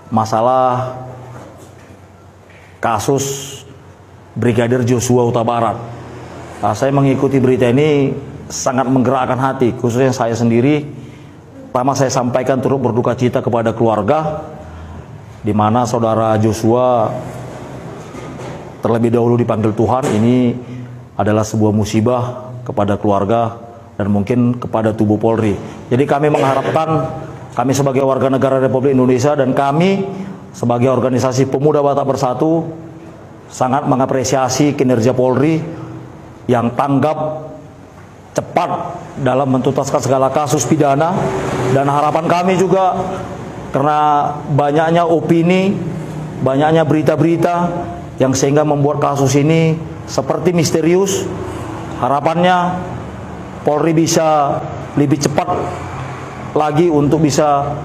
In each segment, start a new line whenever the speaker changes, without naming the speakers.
masalah kasus Brigadir Joshua Huta Barat. Saya mengikuti berita ini sangat menggerakkan hati, khususnya saya sendiri. Pertama saya sampaikan turut berduka cita kepada keluarga, di mana saudara Joshua terlebih dahulu dipanggil Tuhan. Ini adalah sebuah musibah kepada keluarga dan mungkin kepada tubuh Polri. Jadi kami mengharapkan, kami sebagai warga negara Republik Indonesia dan kami sebagai organisasi Pemuda Batak Bersatu sangat mengapresiasi kinerja Polri yang tanggap, cepat dalam mentuntaskan segala kasus pidana. Dan harapan kami juga, karena banyaknya opini, banyaknya berita-berita yang sehingga membuat kasus ini seperti misterius, harapannya Polri bisa lebih cepat lagi untuk bisa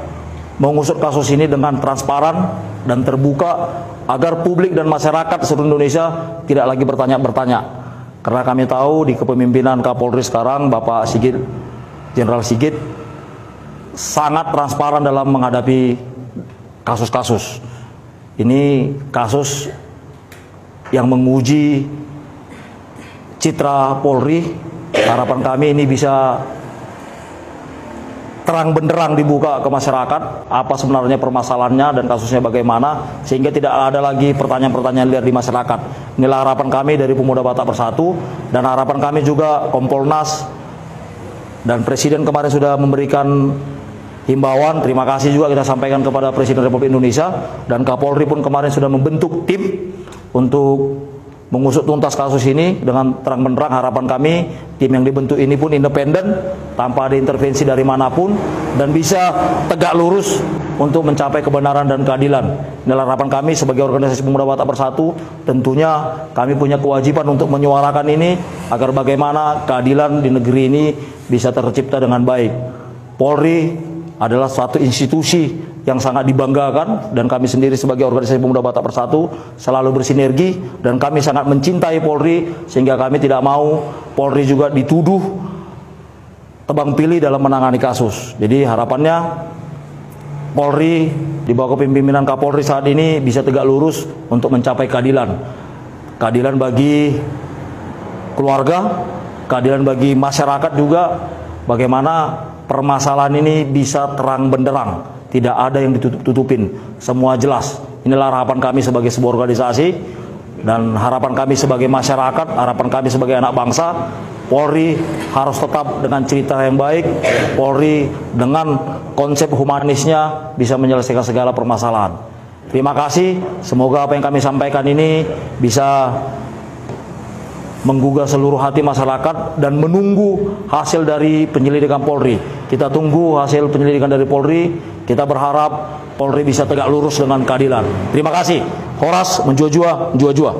mengusut kasus ini dengan transparan dan terbuka, agar publik dan masyarakat seluruh Indonesia tidak lagi bertanya-bertanya. Karena kami tahu di kepemimpinan Kapolri sekarang, Bapak Sigit, Jenderal Sigit, sangat transparan dalam menghadapi kasus-kasus. Ini kasus yang menguji citra Polri. Harapan kami ini bisa terang benderang dibuka ke masyarakat apa sebenarnya permasalahannya dan kasusnya bagaimana, sehingga tidak ada lagi pertanyaan-pertanyaan liar di masyarakat. Inilah harapan kami dari Pemuda Batak Bersatu, dan harapan kami juga Kompolnas dan Presiden kemarin sudah memberikan himbauan. Terima kasih juga kita sampaikan kepada Presiden Republik Indonesia, dan Kapolri pun kemarin sudah membentuk tim untuk mengusut tuntas kasus ini dengan terang benderang. Harapan kami tim yang dibentuk ini pun independen, tanpa ada intervensi dari manapun, dan bisa tegak lurus untuk mencapai kebenaran dan keadilan. Inilah harapan kami sebagai organisasi Pemuda Batak Bersatu. Tentunya kami punya kewajiban untuk menyuarakan ini agar bagaimana keadilan di negeri ini bisa tercipta dengan baik. Polri adalah suatu institusi yang sangat dibanggakan, dan kami sendiri sebagai organisasi Pemuda Batak Bersatu selalu bersinergi, dan kami sangat mencintai Polri, sehingga kami tidak mau Polri juga dituduh tebang pilih dalam menangani kasus. Jadi harapannya Polri di bawah kepemimpinan Kapolri saat ini bisa tegak lurus untuk mencapai keadilan. Keadilan bagi keluarga, keadilan bagi masyarakat juga, bagaimana permasalahan ini bisa terang benderang, tidak ada yang ditutup-tutupin, semua jelas. Inilah harapan kami sebagai sebuah organisasi, dan harapan kami sebagai masyarakat, harapan kami sebagai anak bangsa. Polri harus tetap dengan cerita yang baik, Polri dengan konsep humanisnya bisa menyelesaikan segala permasalahan. Terima kasih, semoga apa yang kami sampaikan ini bisa menggugah seluruh hati masyarakat, dan menunggu hasil dari penyelidikan Polri. Kita tunggu hasil penyelidikan dari Polri. Kita berharap Polri bisa tegak lurus dengan keadilan. Terima kasih. Horas menjua-jua, jua-jua.